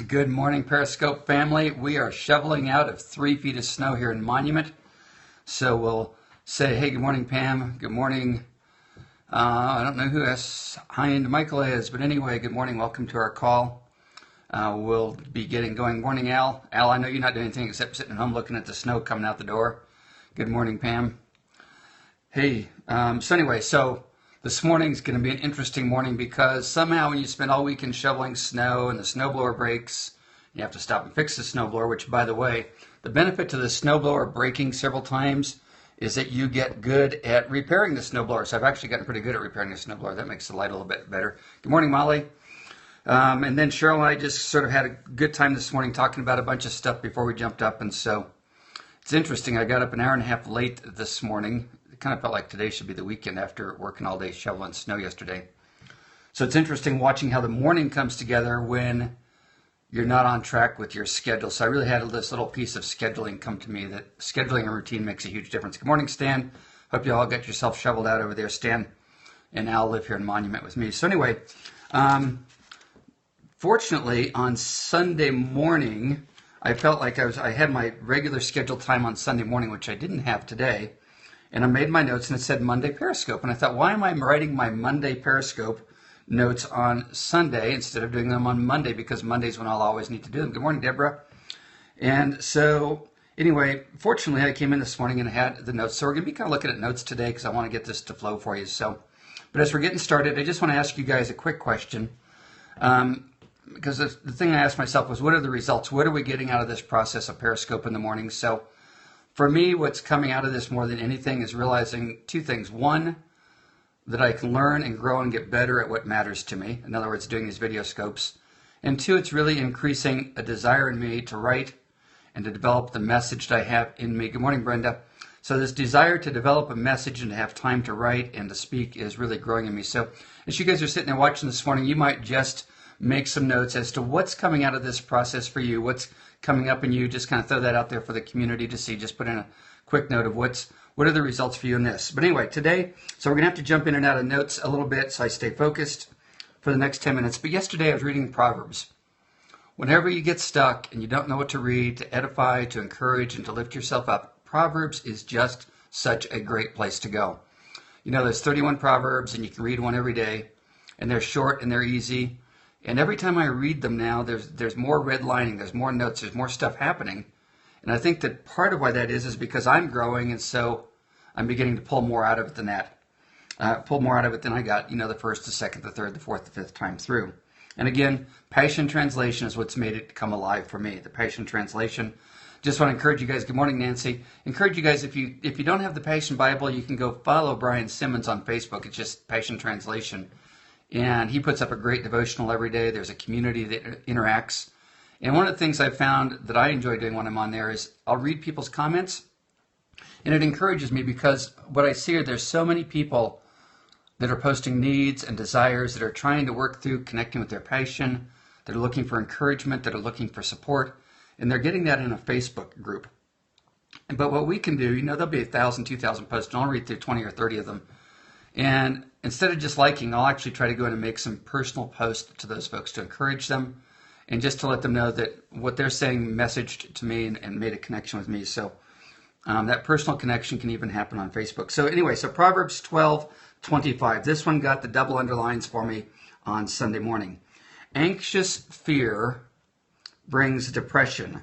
Good morning, Periscope family. We are shoveling out of 3 feet of snow here in Monument. So we'll say, hey, good morning, Pam. Good morning. I don't know who Hind Michael is, but anyway, good morning. Welcome to our call. We'll be getting going. Morning, Al. Al, I know you're not doing anything except sitting at home looking at the snow coming out the door. Good morning, Pam. Hey, so this morning's going to be an interesting morning because somehow when you spend all weekend shoveling snow and the snowblower breaks, you have to stop and fix the snowblower, which, by the way, the benefit to the snowblower breaking several times is that you get good at repairing the snowblower. So I've actually gotten pretty good at repairing the snowblower. That makes the light a little bit better. Good morning, Molly. And then Cheryl and I just sort of had a good time this morning talking about a bunch of stuff before we jumped up. And so it's interesting. I got up an hour and a half late this morning. It kind of felt like today should be the weekend after working all day shoveling snow yesterday. So it's interesting watching how the morning comes together when you're not on track with your schedule. So I really had this little piece of scheduling come to me, that scheduling a routine makes a huge difference. Good morning, Stan. Hope you all got yourself shoveled out over there. Stan and Al live here in Monument with me. So anyway, fortunately on Sunday morning, I felt like I had my regular scheduled time on Sunday morning, which I didn't have today. And I made my notes and it said Monday Periscope. And I thought, why am I writing my Monday Periscope notes on Sunday instead of doing them on Monday? Because Monday's when I'll always need to do them. Good morning, Deborah. And so anyway, fortunately, I came in this morning and I had the notes. So we're going to be kind of looking at notes today because I want to get this to flow for you. But as we're getting started, I just want to ask you guys a quick question. Because the thing I asked myself was, what are the results? What are we getting out of this process of Periscope in the morning? So for me, what's coming out of this more than anything is realizing two things. One, that I can learn and grow and get better at what matters to me. In other words, doing these video scopes. And two, it's really increasing a desire in me to write and to develop the message that I have in me. Good morning, Brenda. So this desire to develop a message and to have time to write and to speak is really growing in me. So as you guys are sitting there watching this morning, you might just make some notes as to what's coming out of this process for you, what's coming up in you. Just kind of throw that out there for the community to see. Just put in a quick note of what are the results for you in this. But anyway, today, so we're going to have to jump in and out of notes a little bit so I stay focused for the next 10 minutes. But yesterday I was reading Proverbs. Whenever you get stuck and you don't know what to read, to edify, to encourage, and to lift yourself up, Proverbs is just such a great place to go. You know, there's 31 Proverbs and you can read one every day, and they're short and they're easy. And every time I read them now, there's more redlining, there's more notes, there's more stuff happening. And I think that part of why that is because I'm growing, and so I'm beginning to pull more out of it than that. Pull more out of it than I got, the first, the second, the third, the fourth, the fifth time through. And again, Passion Translation is what's made it come alive for me. The Passion Translation. Just want to encourage you guys. Good morning, Nancy. Encourage you guys, if you don't have the Passion Bible, you can go follow Brian Simmons on Facebook. It's just Passion Translation. And he puts up a great devotional every day. There's a community that interacts. And one of the things I've found that I enjoy doing when I'm on there is I'll read people's comments. And it encourages me because what I see are there's so many people that are posting needs and desires, that are trying to work through connecting with their passion, that are looking for encouragement, that are looking for support. And they're getting that in a Facebook group. But what we can do, there'll be 1,000, 2,000 posts, and I'll read through 20 or 30 of them. And instead of just liking, I'll actually try to go in and make some personal posts to those folks to encourage them and just to let them know that what they're saying messaged to me and made a connection with me. So that personal connection can even happen on Facebook. So anyway, so Proverbs 12:25. This one got the double underlines for me on Sunday morning. Anxious fear brings depression.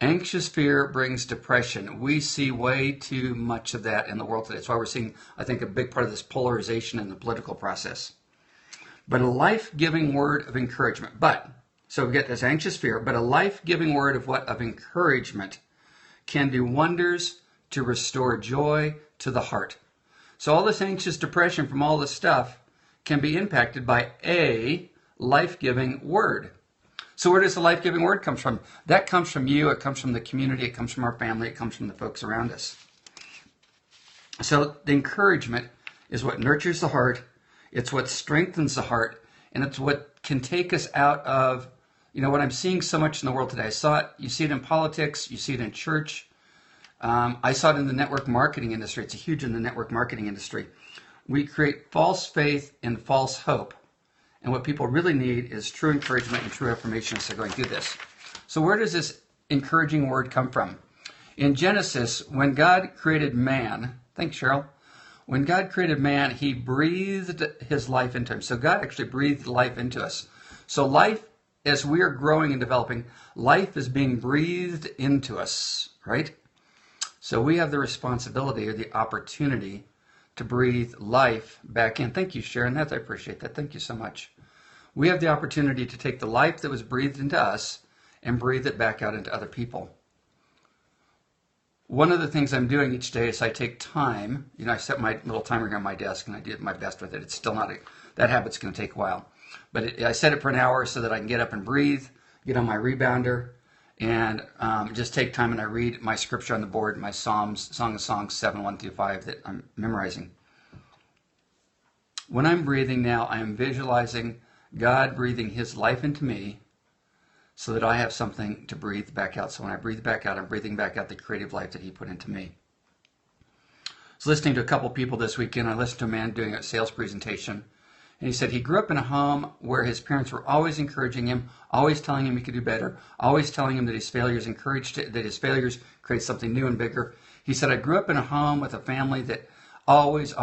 Anxious fear brings depression. We see way too much of that in the world today. That's why we're seeing, I think, a big part of this polarization in the political process. But a life-giving word of encouragement. So we get this anxious fear, but a life-giving word of what? Of encouragement can do wonders to restore joy to the heart. So all this anxious depression from all this stuff can be impacted by a life-giving word. So where does the life-giving word come from? That comes from you, it comes from the community, it comes from our family, it comes from the folks around us. So the encouragement is what nurtures the heart, it's what strengthens the heart, and it's what can take us out of, what I'm seeing so much in the world today. You see it in politics, you see it in church. I saw it in the network marketing industry. It's huge in the network marketing industry. We create false faith and false hope. And what people really need is true encouragement and true affirmation as they're going through this. So where does this encouraging word come from? In Genesis, when God created man, thanks, Cheryl. When God created man, he breathed his life into him. So God actually breathed life into us. So life, as we are growing and developing, life is being breathed into us, right? So we have the responsibility or the opportunity to breathe life back in. Thank you, Sharon. I appreciate that. Thank you so much. We have the opportunity to take the life that was breathed into us and breathe it back out into other people. One of the things I'm doing each day is I take time. I set my little timer here on my desk, and I did my best with it. It's still not that habit's going to take a while. But I set it for an hour so that I can get up and breathe, get on my rebounder, and just take time and I read my scripture on the board, my Psalms, Song of Songs 7:1-5 that I'm memorizing. When I'm breathing now, I am visualizing God breathing his life into me so that I have something to breathe back out. So when I breathe back out, I'm breathing back out the creative life that he put into me. I was listening to a couple people this weekend. I listened to a man doing a sales presentation. And he said he grew up in a home where his parents were always encouraging him, always telling him he could do better, always telling him that his failures create something new and bigger. He said, I grew up in a home with a family that always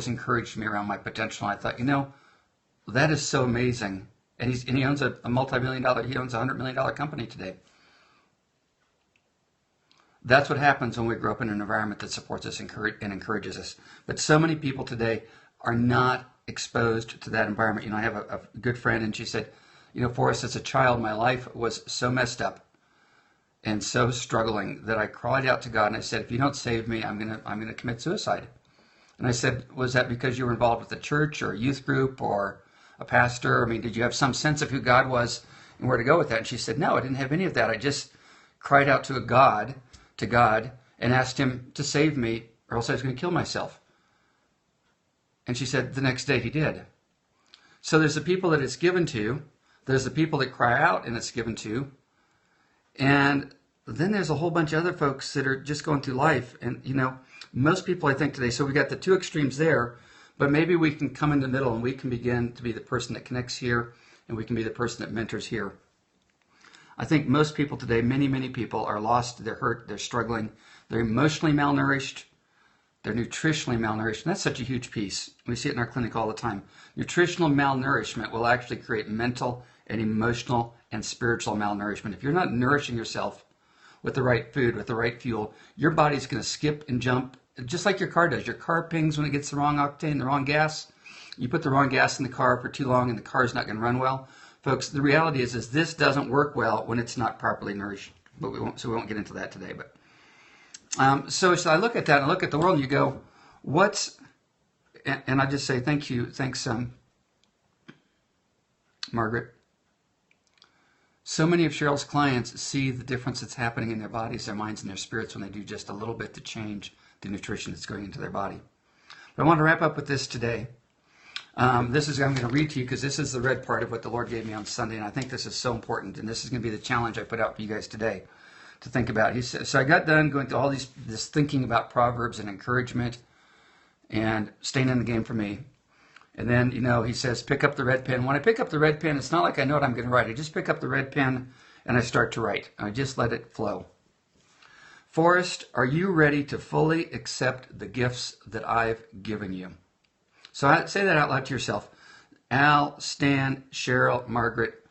encouraged me around my potential. And I thought, that is so amazing. And he owns a multi-million-dollar, he owns a $100 million company today. That's what happens when we grow up in an environment that supports us and encourages us. But so many people today are not exposed to that environment. I have a good friend, and she said, Forrest, as a child, my life was so messed up and so struggling that I cried out to God and I said, if you don't save me, I'm gonna commit suicide. And I said, was that because you were involved with a church or a youth group or a pastor? Did you have some sense of who God was and where to go with that? And she said, no, I didn't have any of that. I just cried out to God, and asked him to save me, or else I was going to kill myself. And she said the next day he did. So there's the people that it's given to, there's the people that cry out and it's given to, and then there's a whole bunch of other folks that are just going through life. And most people, I think today, so we got the two extremes there, but maybe we can come in the middle and we can begin to be the person that connects here, and we can be the person that mentors here. I think most people today, many people, are lost, they're hurt, they're struggling, they're emotionally malnourished, they're nutritionally malnourished, and that's such a huge piece. We see it in our clinic all the time. Nutritional malnourishment will actually create mental and emotional and spiritual malnourishment. If you're not nourishing yourself with the right food, with the right fuel, your body's going to skip and jump, just like your car does. Your car pings when it gets the wrong octane, the wrong gas. You put the wrong gas in the car for too long and the car's not going to run well. Folks, the reality is this doesn't work well when it's not properly nourished. But we won't get into that today. But so I look at that and I look at the world and you go, and I just say thank you, thanks, Margaret. So many of Cheryl's clients see the difference that's happening in their bodies, their minds, and their spirits when they do just a little bit to change the nutrition that's going into their body. But I want to wrap up with this today. I'm going to read to you because this is the red part of what the Lord gave me on Sunday, and I think this is so important, and this is going to be the challenge I put out for you guys today to think about. He said, so I got done going through all this thinking about Proverbs and encouragement and staying in the game for me. And then, he says, pick up the red pen. When I pick up the red pen, it's not like I know what I'm going to write. I just pick up the red pen and I start to write. I just let it flow. Forrest, are you ready to fully accept the gifts that I've given you? So say that out loud to yourself. Al, Stan, Cheryl, Margaret,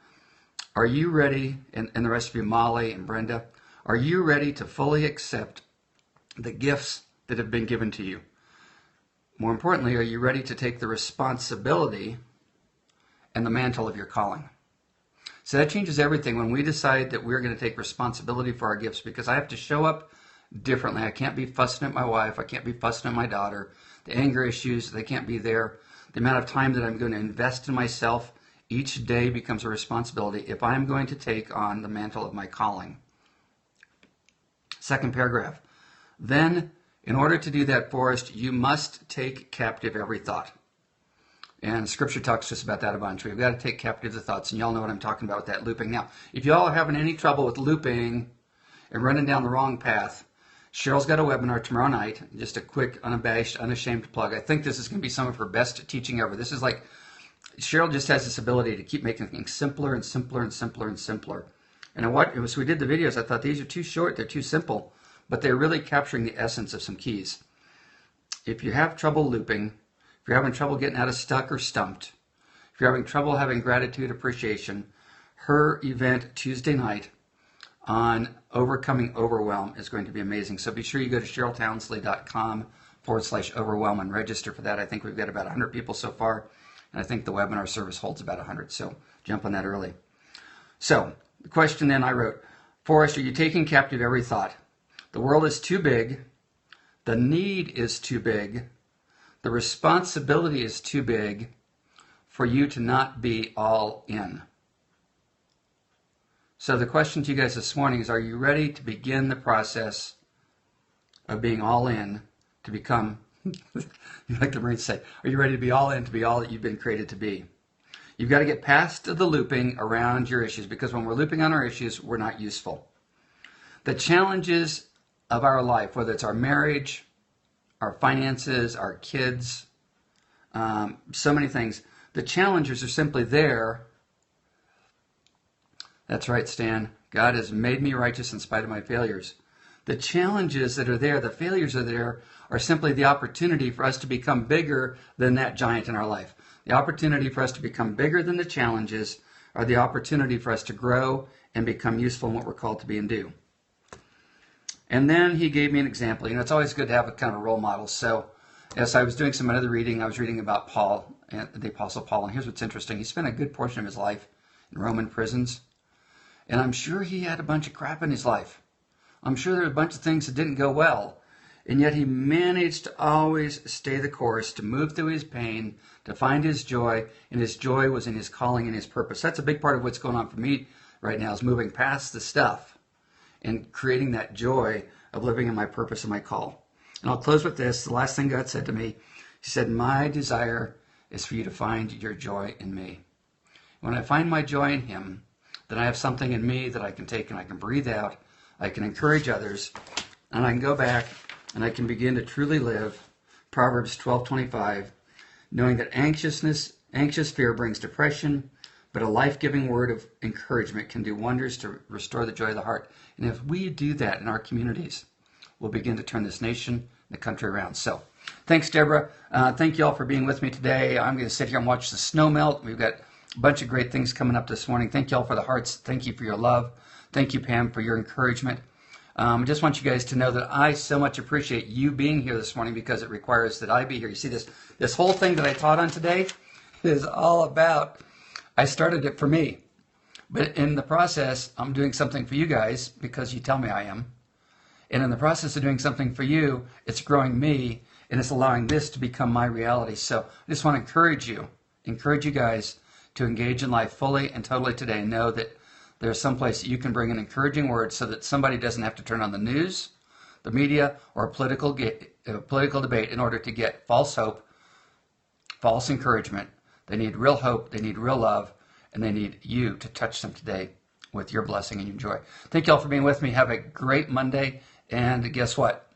are you ready, and the rest of you, Molly and Brenda, are you ready to fully accept the gifts that have been given to you? More importantly, are you ready to take the responsibility and the mantle of your calling? So that changes everything when we decide that we're going to take responsibility for our gifts, because I have to show up differently. I can't be fussing at my wife. I can't be fussing at my daughter. The anger issues, they can't be there. The amount of time that I'm going to invest in myself each day becomes a responsibility if I'm going to take on the mantle of my calling. Second paragraph. Then, in order to do that, Forrest, you must take captive every thought. And Scripture talks to us about that a bunch. We've got to take captive the thoughts, and y'all know what I'm talking about with that looping. Now, if y'all are having any trouble with looping and running down the wrong path, Cheryl's got a webinar tomorrow night, just a quick, unabashed, unashamed plug. I think this is going to be some of her best teaching ever. This is like Cheryl just has this ability to keep making things simpler and simpler and simpler and simpler. And as we did the videos, I thought these are too short, they're too simple, but they're really capturing the essence of some keys. If you have trouble looping, if you're having trouble getting out of stuck or stumped, if you're having trouble having gratitude, appreciation, her event Tuesday night on overcoming overwhelm is going to be amazing. So be sure you go to CherylTownsley.com/overwhelm and register for that. I think we've got about 100 people so far, and I think the webinar service holds about 100, so jump on that early. So the question then I wrote, Forrest, are you taking captive every thought? The world is too big. The need is too big. The responsibility is too big for you to not be all in. So the question to you guys this morning is, are you ready to begin the process of being all in to become, like the Marines say, are you ready to be all in to be all that you've been created to be? You've got to get past the looping around your issues, because when we're looping on our issues, we're not useful. The challenges of our life, whether it's our marriage, our finances, our kids, so many things, the challenges are simply there. That's right, Stan. God has made me righteous in spite of my failures. The challenges that are there, the failures are there, are simply the opportunity for us to become bigger than that giant in our life. The opportunity for us to become bigger than the challenges are the opportunity for us to grow and become useful in what we're called to be and do. And then he gave me an example. You know, it's always good to have a kind of a role model. So as I was doing some other reading, I was reading about Paul, the Apostle Paul. And here's what's interesting. He spent a good portion of his life in Roman prisons. And I'm sure he had a bunch of crap in his life. I'm sure there were a bunch of things that didn't go well. And yet he managed to always stay the course, to move through his pain, to find his joy. And his joy was in his calling and his purpose. That's a big part of what's going on for me right now, is moving past the stuff and creating that joy of living in my purpose and my call. And I'll close with this. The last thing God said to me, he said, my desire is for you to find your joy in me. When I find my joy in him, then I have something in me that I can take and I can breathe out. I can encourage others, and I can go back and I can begin to truly live Proverbs 12:25, knowing that anxious fear brings depression, but a life-giving word of encouragement can do wonders to restore the joy of the heart. And if we do that in our communities, we'll begin to turn this nation and the country around. So thanks, Deborah. Thank you all for being with me today. I'm going to sit here and watch the snow melt. We've got a bunch of great things coming up this morning. Thank you all for the hearts. Thank you for your love. Thank you, Pam, for your encouragement. I just want you guys to know that I so much appreciate you being here this morning, because it requires that I be here. You see, this whole thing that I taught on today is all about, I started it for me. But in the process, I'm doing something for you guys because you tell me I am. And in the process of doing something for you, it's growing me, and it's allowing this to become my reality. So I just want to encourage you guys to engage in life fully and totally today. Know that there's some place that you can bring an encouraging word so that somebody doesn't have to turn on the news, the media, or a political debate in order to get false hope, false encouragement. They need real hope, they need real love, and they need you to touch them today with your blessing and your joy. Thank you all for being with me. Have a great Monday, and guess what?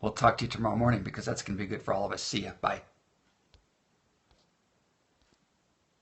We'll talk to you tomorrow morning, because that's going to be good for all of us. See ya. Bye.